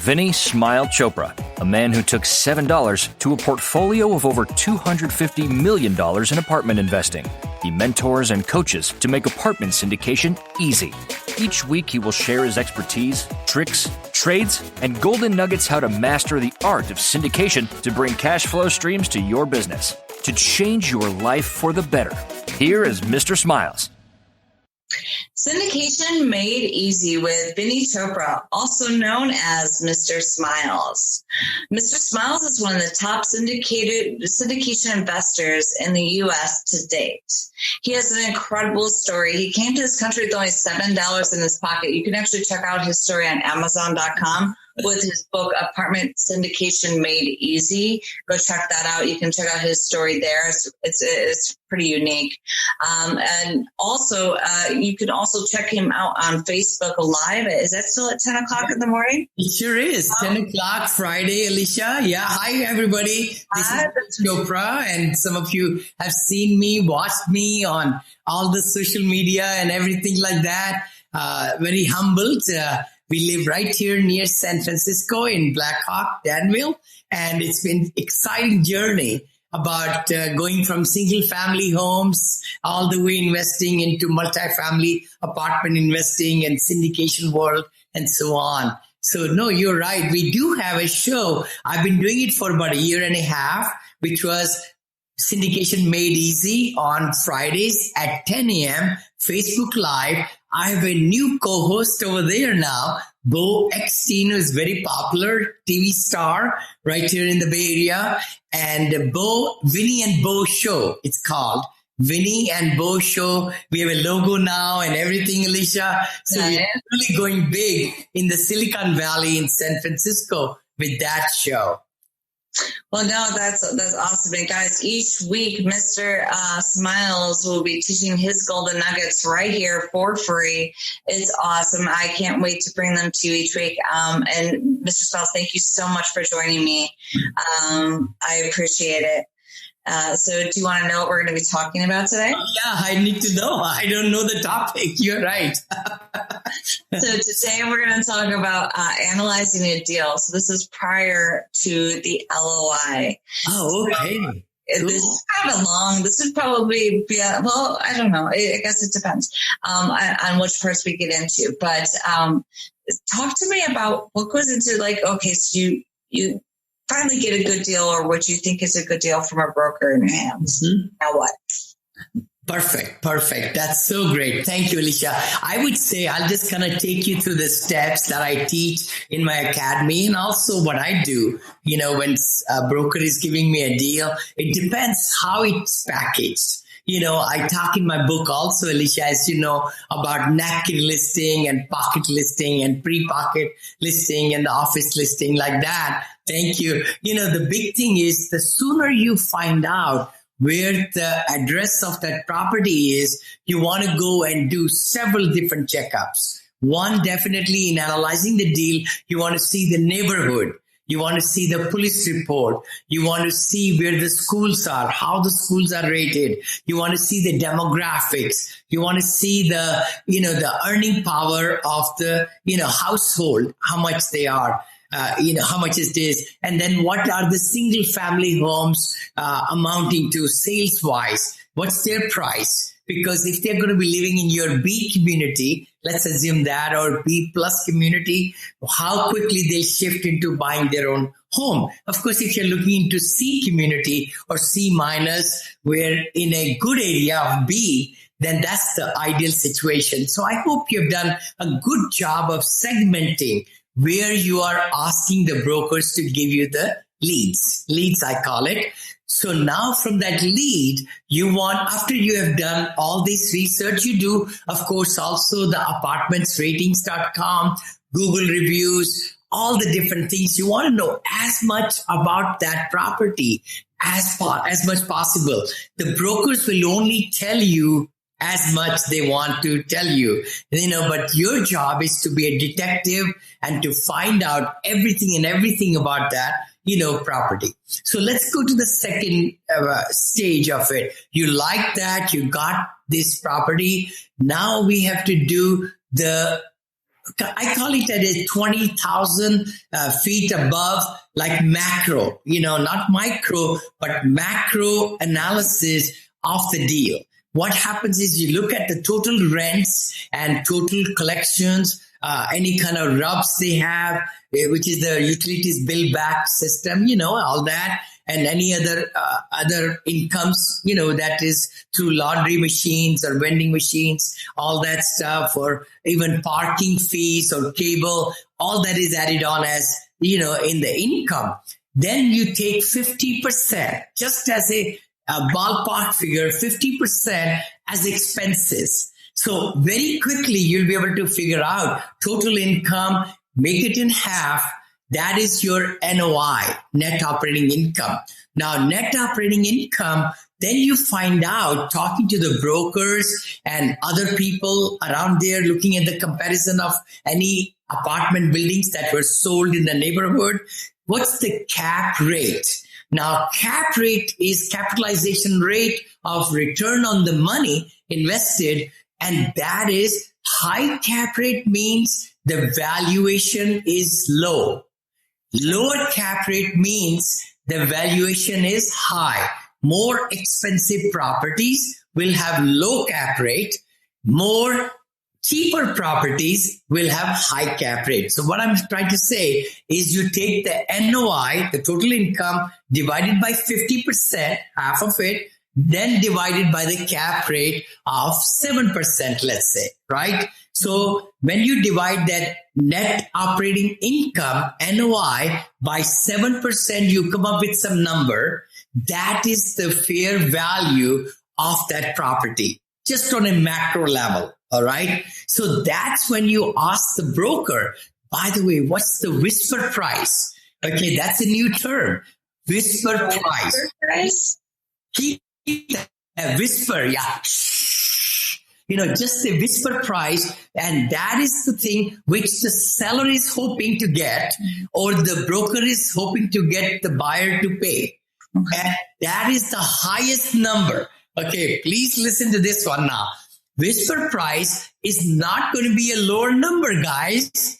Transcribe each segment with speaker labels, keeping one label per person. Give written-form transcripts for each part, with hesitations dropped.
Speaker 1: Vinney Smile Chopra, a man who took $7 to a portfolio of over $250 million in apartment investing. He mentors and coaches to make apartment syndication easy. Each week, he will share his expertise, tricks, trades, and golden nuggets how to master the art of syndication to bring cash flow streams to your business, to change your life for the better. Here is Mr. Smiles.
Speaker 2: Syndication Made Easy with Vinney Chopra, also known as Mr. Smiles. Mr. Smiles is one of the top syndication investors in the U.S. to date. He has an incredible story. He came to this country with only $7 in his pocket. You can actually check out his story on Amazon.com with his book, Apartment Syndication Made Easy. Go check that out. You can check out his story there. It's pretty unique. And also, you can also check him out on Facebook Live. Is that still at 10 o'clock in the morning?
Speaker 3: It sure is. 10 o'clock Friday, Alicia. Yeah. Hi, everybody. This is Chopra, and some of you have seen me, watched me on all the social media and everything like that. Very humbled. We live right here near San Francisco in Black Hawk, Danville, and it's been an exciting journey about going from single family homes all the way investing into multifamily apartment investing and syndication world and so on. So no, you're right. We do have a show. I've been doing it for about a year and a half, which was Syndication Made Easy on Fridays at 10 a.m. Facebook Live. I have a new co-host over there now, Bo Eckstein, who is very popular TV star right here in the Bay Area. And Vinney and Bo Show, it's called. Vinney and Bo Show. We have a logo now and everything, Alicia. So we're really going big in the Silicon Valley in San Francisco with that show.
Speaker 2: Well, no, that's awesome. And guys, each week, Mr. Smiles will be teaching his golden nuggets right here for free. It's awesome. I can't wait to bring them to you each week. And Mr. Smiles, thank you so much for joining me. I appreciate it. So do you want to know what we're going to be talking about today?
Speaker 3: Yeah, I need to know. I don't know the topic. You're right.
Speaker 2: So today we're going to talk about analyzing a deal. So this is prior to the LOI.
Speaker 3: Oh, okay.
Speaker 2: So this is kind of long. This would probably be, well, I don't know. I guess it depends on which parts we get into. But talk to me about what goes into okay, so you finally get a good deal or what you think is a good deal from a broker in your hands. Mm-hmm. Now what?
Speaker 3: Perfect. That's so great. Thank you, Alicia. I would say I'll just kind of take you through the steps that I teach in my academy and also what I do. You know, when a broker is giving me a deal, it depends how it's packaged. You know, I talk in my book also, Alicia, as you know, about napkin listing and pocket listing and pre-pocket listing and the office listing like that. Thank you. You know, the big thing is the sooner you find out where the address of that property is, you want to go and do several different checkups. One, definitely in analyzing the deal, you want to see the neighborhood. You want to see the police report. You want to see where the schools are, how the schools are rated. You want to see the demographics. You want to see the, the earning power of the, household, how much they are. How much is this? And then what are the single family homes amounting to sales wise? What's their price? Because if they're going to be living in your B community, let's assume that, or B plus community, how quickly they'll shift into buying their own home. Of course, if you're looking into C community or C minus, where in a good area of B, then that's the ideal situation. So I hope you've done a good job of segmenting where you are asking the brokers to give you the leads, I call it. So now from that lead, you want, after you have done all this research, you do, of course, also the apartmentsratings.com, Google reviews, all the different things. You want to know as much about that property as much possible. The brokers will only tell you as much they want to tell you, but your job is to be a detective and to find out everything about that, property. So let's go to the second stage of it. You like that, you got this property. Now we have to do the I call it at a 20,000 feet above, like macro, not micro, but macro analysis of the deal. What happens is you look at the total rents and total collections, any kind of RUBS they have, which is the utilities bill back system, all that, and any other incomes, that is through laundry machines or vending machines, all that stuff, or even parking fees or cable, all that is added on as, in the income. Then you take 50%, just as a ballpark figure, 50% as expenses. So very quickly, you'll be able to figure out total income, make it in half. That is your NOI, net operating income. Now, net operating income, then you find out, talking to the brokers and other people around there, looking at the comparison of any apartment buildings that were sold in the neighborhood, what's the cap rate? Now, cap rate is capitalization rate of return on the money invested, and that is high cap rate means the valuation is low. Lower cap rate means the valuation is high. More expensive properties will have low cap rate. More cheaper properties will have high cap rate. So what I'm trying to say is you take the NOI, the total income, divided by 50%, half of it, then divided by the cap rate of 7%, let's say, right? So when you divide that net operating income, NOI, by 7%, you come up with some number. That is the fair value of that property, just on a macro level. All right. So that's when you ask the broker, by the way, what's the whisper price? Okay, that's a new term. Whisper price. Keep a whisper, yeah. Just a whisper price. And that is the thing which the seller is hoping to get, or the broker is hoping to get the buyer to pay. And that is the highest number. Okay, please listen to this one now. Whisper price is not going to be a lower number, guys.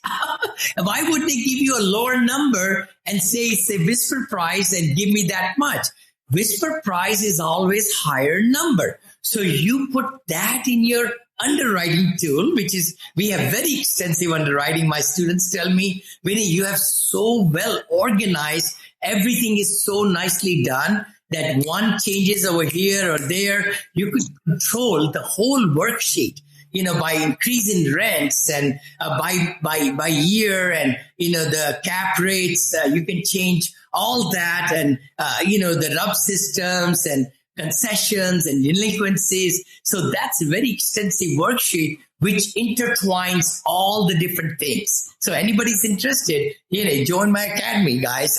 Speaker 3: Why would they give you a lower number and say it's a whisper price and give me that much? Whisper price is always higher number. So you put that in your underwriting tool, which is, we have very extensive underwriting. My students tell me, Vinney, you have so well organized. Everything is so nicely done that one changes over here or there. You could control the whole worksheet, by increasing rents and by year, and, the cap rates, you can change all that, and, the RUB systems and concessions and delinquencies. So that's a very extensive worksheet which intertwines all the different things. So anybody's interested, join my academy, guys.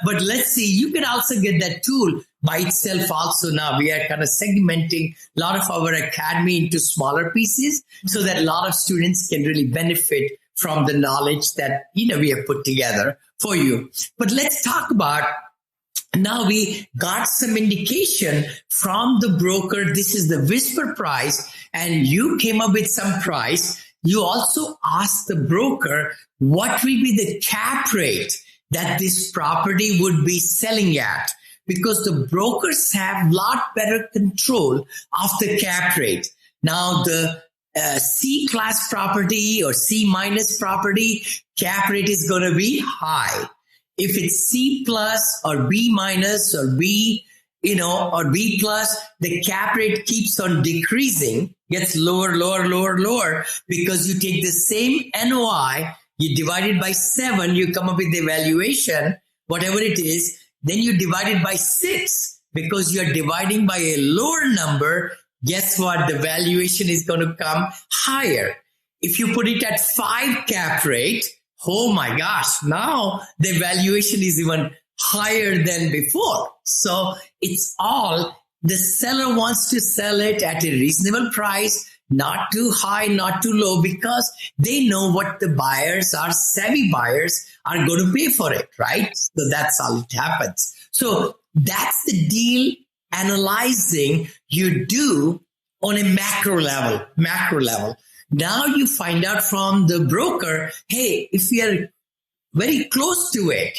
Speaker 3: But let's see, you can also get that tool by itself also. Now we are kind of segmenting a lot of our academy into smaller pieces so that a lot of students can really benefit from the knowledge that, we have put together for you. But let's talk about, now we got some indication from the broker. This is the whisper price, and you came up with some price. You also asked the broker, what will be the cap rate that this property would be selling at? Because the brokers have a lot better control of the cap rate. Now, the C-class property or C- property, cap rate is going to be high. If it's C plus or B minus or B, or B plus, the cap rate keeps on decreasing, gets lower, because you take the same NOI, you divide it by 7, you come up with the valuation, whatever it is, then you divide it by 6, because you're dividing by a lower number. Guess what? The valuation is going to come higher. If you put it at 5 cap rate, oh my gosh, now the valuation is even higher than before. So it's all, the seller wants to sell it at a reasonable price, not too high, not too low, because they know what the buyers are, savvy buyers are going to pay for it, right? So that's how it happens. So that's the deal analyzing you do on a macro level. Now you find out from the broker, hey, if we are very close to it,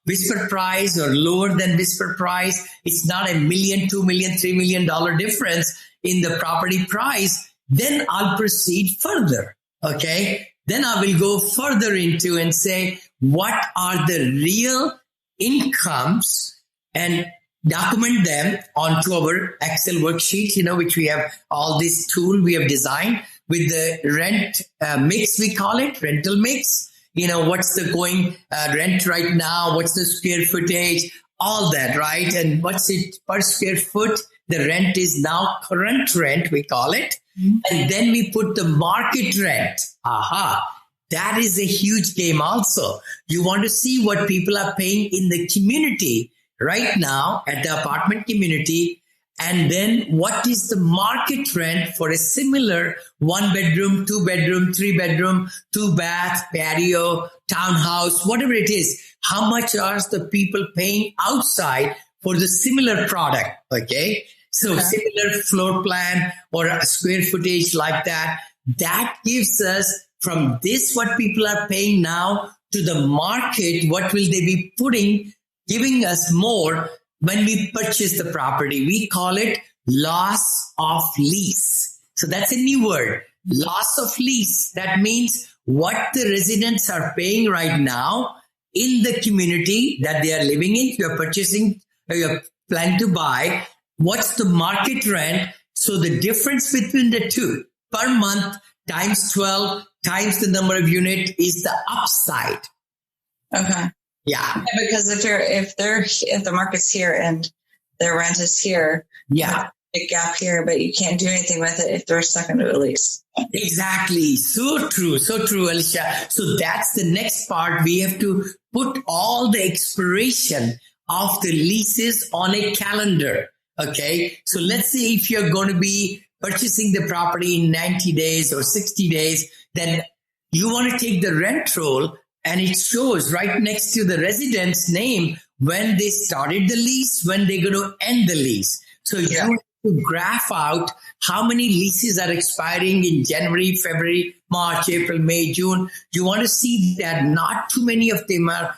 Speaker 3: whisper price or lower than whisper price, it's not $1 million, $2 million, $3 million difference in the property price, then I'll proceed further. Okay. Then I will go further into and say, what are the real incomes, and document them onto our Excel worksheet, which we have all this tool we have designed with the rent mix, we call it rental mix. What's the going rent right now? What's the square footage? All that, right? And what's it per square foot? The rent is now current rent, we call it. Mm-hmm. And then we put the market rent. That is a huge game also. You want to see what people are paying in the community right now at the apartment community. And then what is the market rent for a similar 1 bedroom, 2 bedroom, 3 bedroom, 2 bath, patio, townhouse, whatever it is. How much are the people paying outside for the similar product? Okay. So similar floor plan or a square footage like that. That gives us from this, what people are paying now, to the market, what will they be giving us more when we purchase the property. We call it loss of lease. So that's a new word, loss of lease. That means what the residents are paying right now in the community that they are living in. You are purchasing, you are planning to buy. What's the market rent? So the difference between the two per month times 12 times the number of unit is the upside.
Speaker 2: Okay.
Speaker 3: Yeah.
Speaker 2: Because if the market's here and their rent is here, big gap here, but you can't do anything with it if they're stuck into a lease.
Speaker 3: Exactly. So true, Alicia. So that's the next part. We have to put all the expiration of the leases on a calendar. Okay. So let's say if you're going to be purchasing the property in 90 days or 60 days, then you want to take the rent roll and it shows right next to the resident's name when they started the lease, when they're going to end the lease. So you have to graph out how many leases are expiring in January, February, March, April, May, June. You want to see that not too many of them are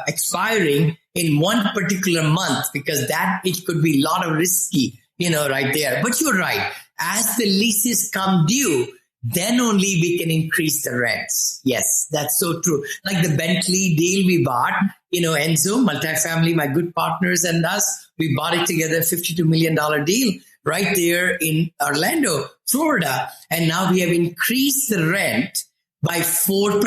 Speaker 3: expiring in one particular month, because that it could be a lot of risky, right there. But you're right. As the leases come due, then only we can increase the rents. Yes, that's so true. Like the Bentley deal we bought, Enzo, multifamily, my good partners and us, we bought it together, $52 million deal right there in Orlando, Florida. And now we have increased the rent by 4%.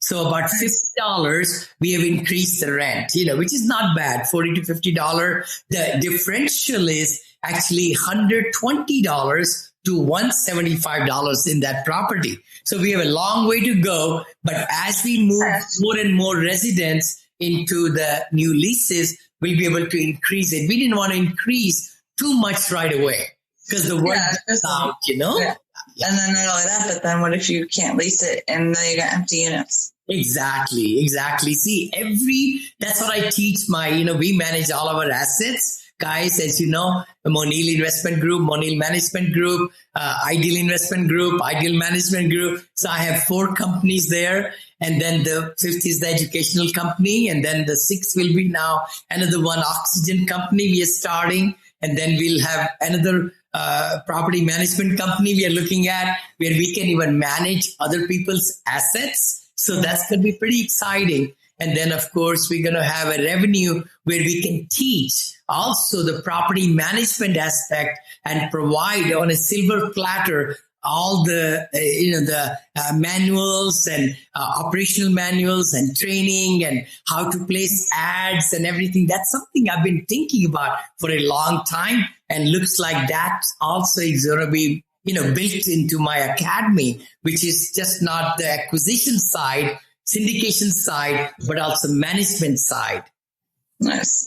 Speaker 3: So about $50, we have increased the rent, which is not bad, $40 to $50. The differential is actually $120 to $175 in that property. So we have a long way to go. But as we move more and more residents into the new leases, we'll be able to increase it. We didn't want to increase too much right away because the word is out,
Speaker 2: Yeah. And then not only that, but then what if you can't lease it and then you got empty units?
Speaker 3: Exactly. See, that's what I teach we manage all our assets. Guys, as you know, the Monil Investment Group, Monil Management Group, Ideal Investment Group, Ideal Management Group. So I have 4 companies there. And then the 5th is the educational company. And then the 6th will be now another one, oxygen company we are starting. And then we'll have another property management company we are looking at where we can even manage other people's assets. So that's going to be pretty exciting. And then, of course, we're going to have a revenue where we can teach also the property management aspect and provide on a silver platter all the, manuals and operational manuals and training and how to place ads and everything. That's something I've been thinking about for a long time. And looks like that also is going to be, built into my academy, which is just not the acquisition side, syndication side, but also management side.
Speaker 2: Nice.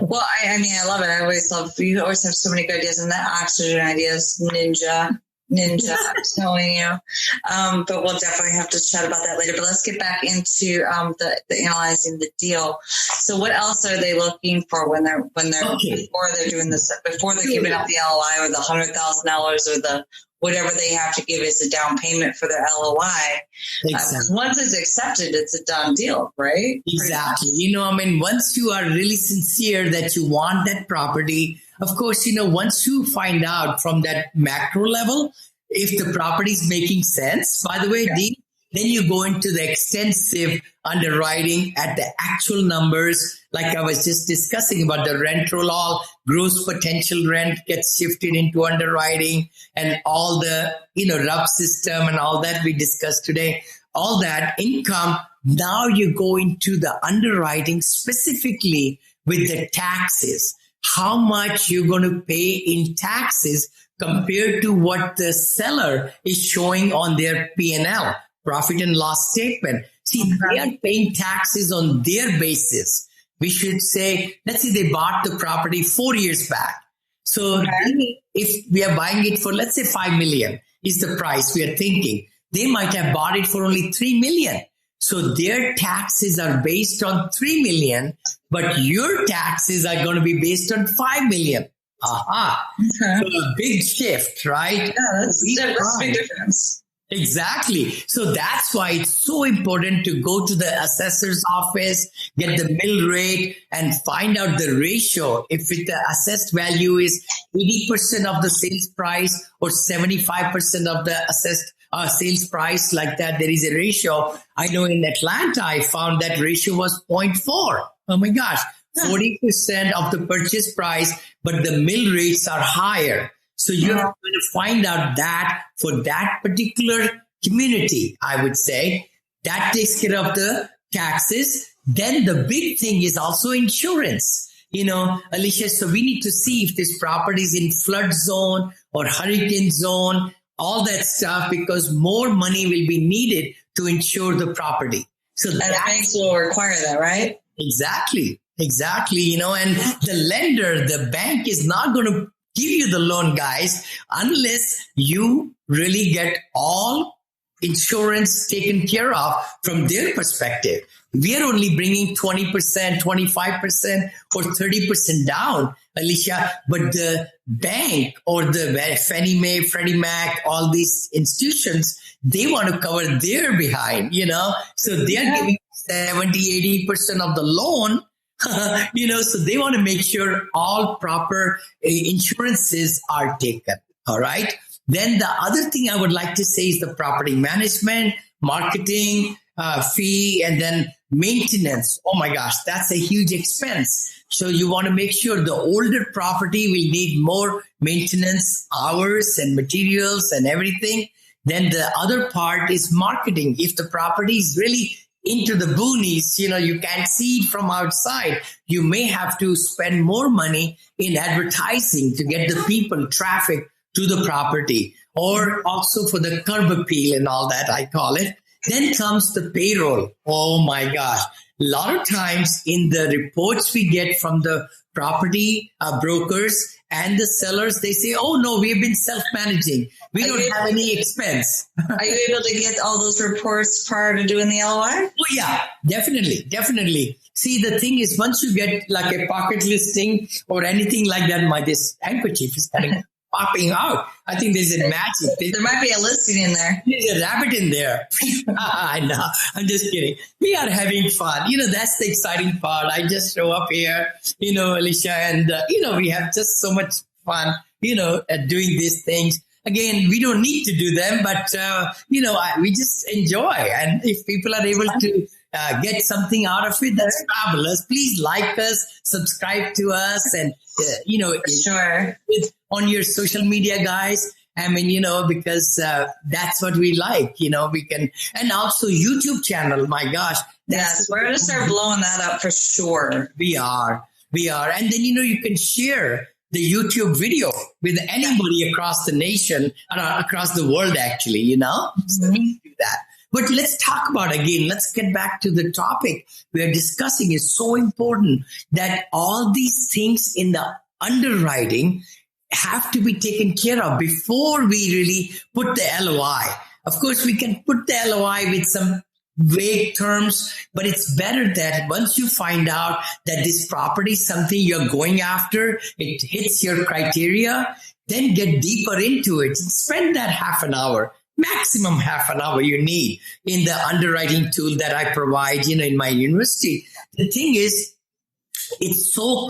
Speaker 2: Well, I love it. You always have so many good ideas, and that oxygen ideas, ninja, I'm telling you. But we'll definitely have to chat about that later. But let's get back into the analyzing the deal. So what else are they looking for when they're before they're doing this, before they're giving out the LOI or the $100,000 or the whatever they have to give as a down payment for their LOI.
Speaker 3: Exactly.
Speaker 2: Once it's accepted, it's a done deal, right?
Speaker 3: Exactly. Once you are really sincere that you want that property, of course, once you find out from that macro level, if the property is making sense, by the way, then you go into the extensive underwriting at the actual numbers. Like I was just discussing about the rent roll, all gross potential rent gets shifted into underwriting, and all the, RUB system and all that we discussed today, all that income. Now you go into the underwriting specifically with the taxes, how much you're going to pay in taxes compared to what the seller is showing on their P&L, profit and loss statement. See, they are paying taxes on their basis. We should say, let's say they bought the property 4 years back. So if we are buying it for, let's say 5 million is the price we are thinking, they might have bought it for only 3 million. So their taxes are based on 3 million, but your taxes are going to be based on 5 million. Aha. So a big shift, right?
Speaker 2: Yeah, that's a big difference.
Speaker 3: Exactly. So that's why it's so important to go to the assessor's office, get the mill rate, and find out the ratio. If the assessed value is 80% of the sales price or 75% of the assessed sales price, like that, there is a ratio. I know in Atlanta, I found that ratio was 0.4. Oh my gosh, 40% of the purchase price, but the mill rates are higher. So you're going to find out that for that particular community, I would say, that takes care of the taxes. Then the big thing is also insurance. Alicia, so we need to see if this property is in flood zone or hurricane zone, all that stuff, because more money will be needed to insure the property. So
Speaker 2: and banks will require that, right?
Speaker 3: Exactly. And the lender, the bank is not going to give you the loan, guys, unless you really get all insurance taken care of from their perspective. We are only bringing 20%, 25%, or 30% down, Alicia, but the bank or the Fannie Mae, Freddie Mac, all these institutions, they want to cover their behind, so they are giving 70, 80% of the loan. So they want to make sure all proper insurances are taken. All right. Then the other thing I would like to say is the property management, marketing, fee, and then maintenance. Oh my gosh, that's a huge expense. So you want to make sure the older property will need more maintenance hours and materials and everything. Then the other part is marketing. If the property is really into the boonies, you can't see it from outside, you may have to spend more money in advertising to get the people, traffic to the property, or also for the curb appeal and all that, I call it. Then comes the payroll. Oh my gosh. A lot of times in the reports we get from the property brokers and the sellers, they say, oh no, we've been self-managing. We don't have any expense.
Speaker 2: Are you able to get all those reports prior to doing the LOI?
Speaker 3: Oh yeah, definitely. See, the thing is, once you get like a pocket listing or anything like that, this handkerchief is kind of popping out. I think there's a magic.
Speaker 2: There might be a listing in there.
Speaker 3: There's a rabbit in there. I know. I'm just kidding. We are having fun. That's the exciting part. I just show up here, Alicia, and, we have just so much fun, at doing these things. Again, we don't need to do them, but, we just enjoy. And if people are able to get something out of it, that's fabulous. Please like us, subscribe to us, and,
Speaker 2: sure.
Speaker 3: On your social media, guys. Because that's what we like, we can, and also YouTube channel. My gosh.
Speaker 2: Yes, we're going to start blowing that up for sure.
Speaker 3: We are. And then, you can share the YouTube video with anybody across the nation, across the world, actually, So we can do that. But let's talk about, again, let's get back to the topic we are discussing. Is so important that all these things in the underwriting have to be taken care of before we really put the LOI. Of course, we can put the LOI with some vague terms, but it's better that once you find out that this property is something you're going after, it hits your criteria, then get deeper into it. Spend that half an hour, maximum half an hour you need in the underwriting tool that I provide, in my university. The thing is, it's so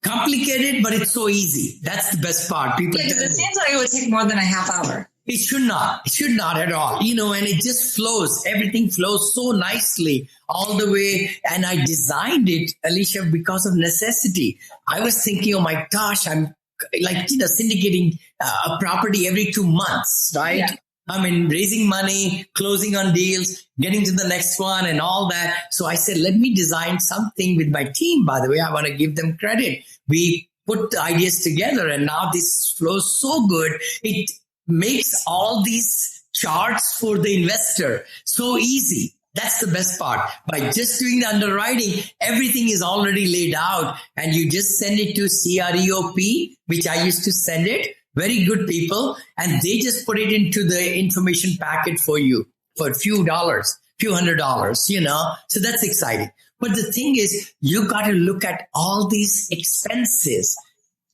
Speaker 3: complicated, but it's so easy. That's the best part. People
Speaker 2: because it seems like it would take more than a half hour.
Speaker 3: It should not. It should not at all. And it just flows. Everything flows so nicely all the way. And I designed it, Alicia, because of necessity. I was thinking, oh my gosh, I'm like, syndicating a property every 2 months, right? Yeah. I mean, raising money, closing on deals, getting to the next one and all that. So I said, let me design something with my team. By the way, I want to give them credit. We put the ideas together and now this flows so good. It makes all these charts for the investor so easy. That's the best part. By just doing the underwriting, everything is already laid out and you just send it to CREOP, which I used to send it. Very good people. And they just put it into the information packet for you for a few $100, So that's exciting. But the thing is, you got to look at all these expenses.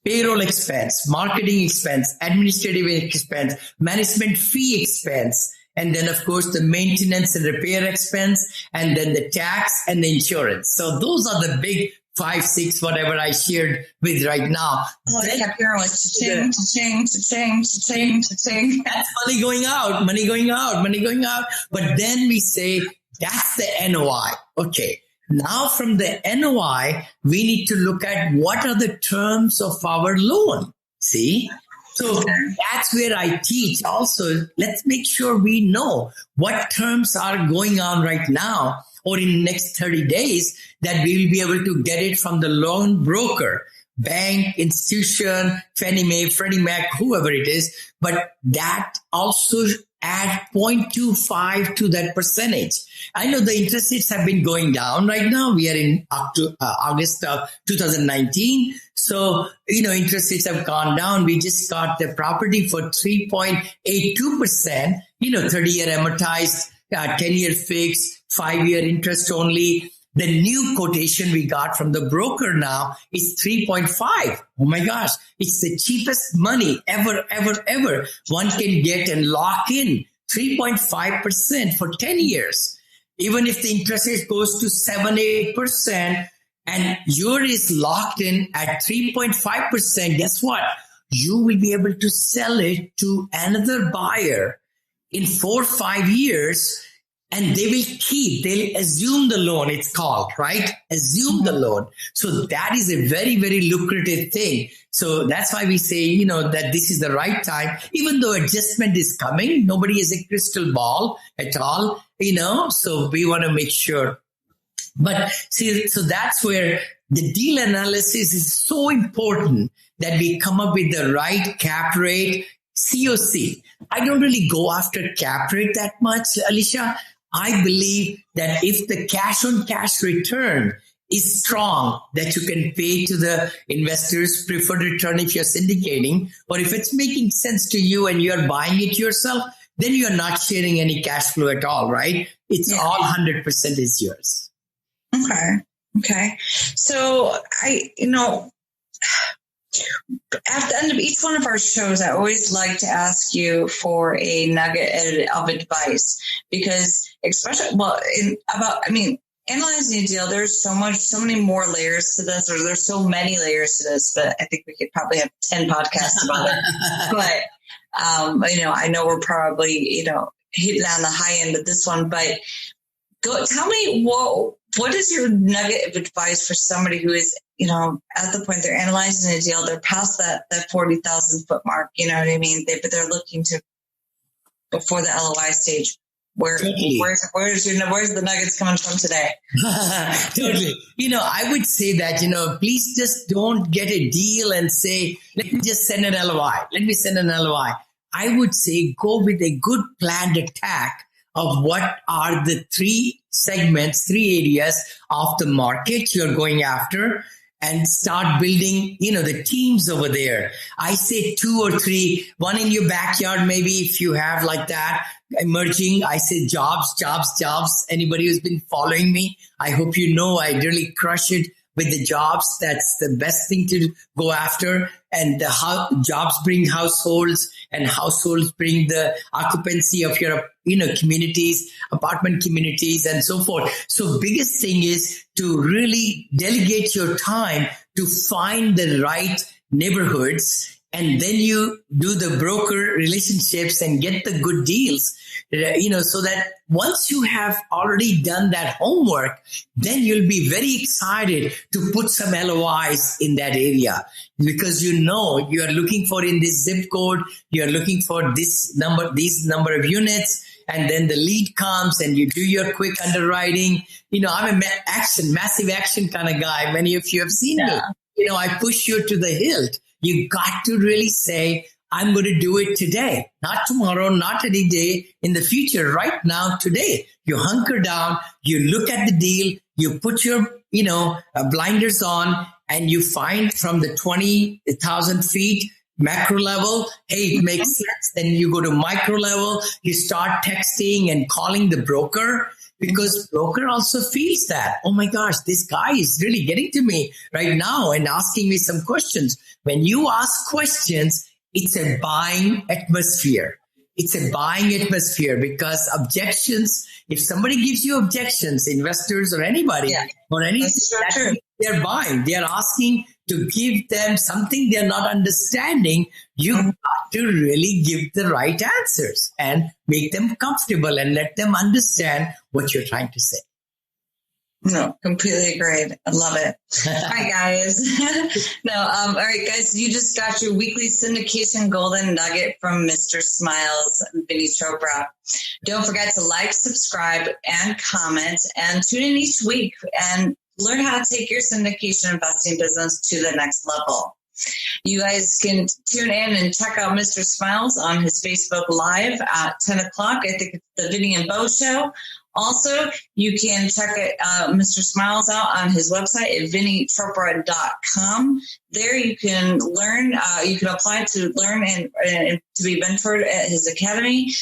Speaker 3: Payroll expense, marketing expense, administrative expense, management fee expense, and then, of course, the maintenance and repair expense, and then the tax and the insurance. So those are the big 5, 6, whatever I shared with right now.
Speaker 2: Oh, they kept hearing like cha-ching.
Speaker 3: That's money going out. But then we say, that's the NOI. Okay. Now from the NOI, we need to look at what are the terms of our loan. See? So that's where I teach also. Let's make sure we know what terms are going on right now or in the next 30 days that we will be able to get it from the loan broker, bank, institution, Fannie Mae, Freddie Mac, whoever it is. But that also add 0.25 to that percentage. I know the interest rates have been going down right now. We are in August of 2019. So, interest rates have gone down. We just got the property for 3.82%, 30-year amortized, 10-year fixed, 5-year interest only. The new quotation we got from the broker now is 3.5. Oh my gosh. It's the cheapest money ever. One can get and lock in 3.5% for 10 years. Even if the interest rate goes to 7-8% and yours is locked in at 3.5%, guess what? You will be able to sell it to another buyer in 4 or 5 years. And they'll assume the loan, it's called, right? Assume the loan. So that is a very, very lucrative thing. So that's why we say, that this is the right time, even though adjustment is coming. Nobody has a crystal ball at all, so we want to make sure. But see, so that's where the deal analysis is so important that we come up with the right cap rate, COC. I don't really go after cap rate that much, Alicia. I believe that if the cash on cash return is strong, that you can pay to the investors preferred return if you're syndicating, or if it's making sense to you and you're buying it yourself, then you're not sharing any cash flow at all, right? It's all 100% is yours.
Speaker 2: Okay. So at the end of each one of our shows, I always like to ask you for a nugget of advice because analyzing a deal, there's so many more layers to this, or there's so many layers to this, but I think we could probably have 10 podcasts about it. But, I know we're probably, hitting on the high end of this one, but tell me what is your nugget of advice for somebody who is, at the point they're analyzing a deal, they're past that 40,000 foot mark, you know what I mean? But they're looking to before the LOI stage. Where's the nuggets coming from today?
Speaker 3: Totally. I would say that, please just don't get a deal and say, let me just send an LOI. I would say go with a good planned attack of what are the 3 areas of the market you're going after, and start building, the teams over there. I say 2 or 3, one in your backyard, maybe if you have like that emerging. I say jobs. Anybody who's been following me, I hope I really crush it with the jobs. That's the best thing to go after. And jobs bring households, and households bring the occupancy of your, communities, apartment communities, and so forth. So biggest thing is to really delegate your time to find the right neighborhoods. And then you do the broker relationships and get the good deals, so that once you have already done that homework, then you'll be very excited to put some LOIs in that area, because you are looking for in this zip code, you're looking for these number of units, and then the lead comes and you do your quick underwriting. I'm a massive action kind of guy. Many of you have seen me. I push you to the hilt. You got to really say, I'm going to do it today, not tomorrow, not any day in the future, right now, today. You hunker down, you look at the deal, you put your, blinders on, and you find from the 20,000 feet macro level, hey, it makes sense. Then you go to micro level, you start texting and calling the broker. Because broker also feels that, oh my gosh, this guy is really getting to me right now and asking me some questions. When you ask questions, it's a buying atmosphere. It's a buying atmosphere, because objections, if somebody gives you objections, investors or anybody or anything, they're buying. They're asking to give them something they're not understanding. You got to really give the right answers and make them comfortable and let them understand what you're trying to say.
Speaker 2: No, completely agreed. I love it. All right, guys. All right, guys. You just got your weekly syndication golden nugget from Mr. Smiles, Vinney Chopra. Don't forget to like, subscribe, and comment, and tune in each week and learn how to take your syndication investing business to the next level. You guys can tune in and check out Mr. Smiles on his Facebook Live at 10 o'clock. I think it's the Vinney and Bo Show. Also, you can check Mr. Smiles out on his website at VinneyChopra.com. There you can learn, you can apply to learn and to be mentored at his academy.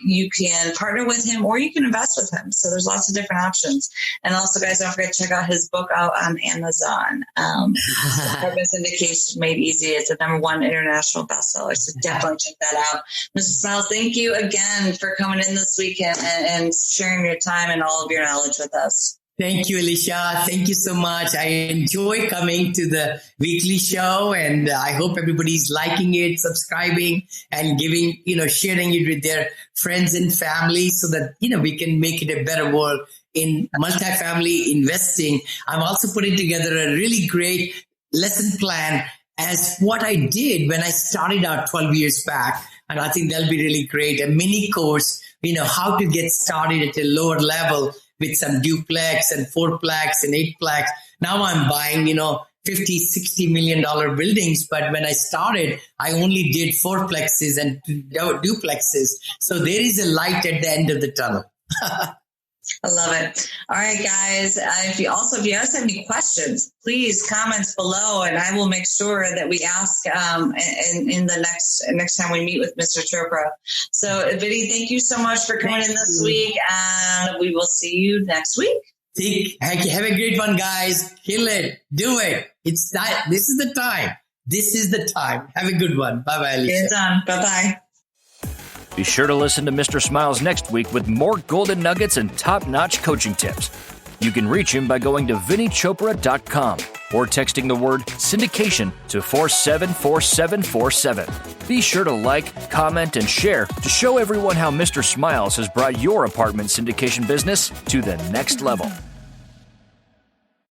Speaker 2: You can partner with him, or you can invest with him. So there's lots of different options. And also, guys, don't forget to check out his book out on Amazon. Apartment Syndication Made Easy. It's a #1 international bestseller. So definitely check that out. Mr. Smiles, thank you again for coming in this weekend and sharing your time and all of your knowledge with us.
Speaker 3: Thank you, Alicia. Thank you so much. I enjoy coming to the weekly show, and I hope everybody's liking it, subscribing, and giving, sharing it with their friends and family, so that, we can make it a better world in multifamily investing. I'm also putting together a really great lesson plan as what I did when I started out 12 years back. And I think that'll be really great. A mini course, how to get started at a lower level with some duplex and fourplex and eightplex. Now I'm buying, $50, $60 million buildings. But when I started, I only did fourplexes and duplexes. So there is a light at the end of the tunnel.
Speaker 2: I love it. All right, guys. If you guys have any questions, please comment below, and I will make sure that we ask in the next time we meet with Mr. Chopra. So, Vinney, thank you so much for coming in this week, and we will see you next week.
Speaker 3: Have a great one, guys. Kill it. Do it. It's time. This is the time. This is the time. Have a good one. Bye-bye, Alicia.
Speaker 2: It's on. Bye-bye.
Speaker 1: Be sure to listen to Mr. Smiles next week with more golden nuggets and top-notch coaching tips. You can reach him by going to VinneyChopra.com or texting the word syndication to 474747. Be sure to like, comment, and share to show everyone how Mr. Smiles has brought your apartment syndication business to the next level.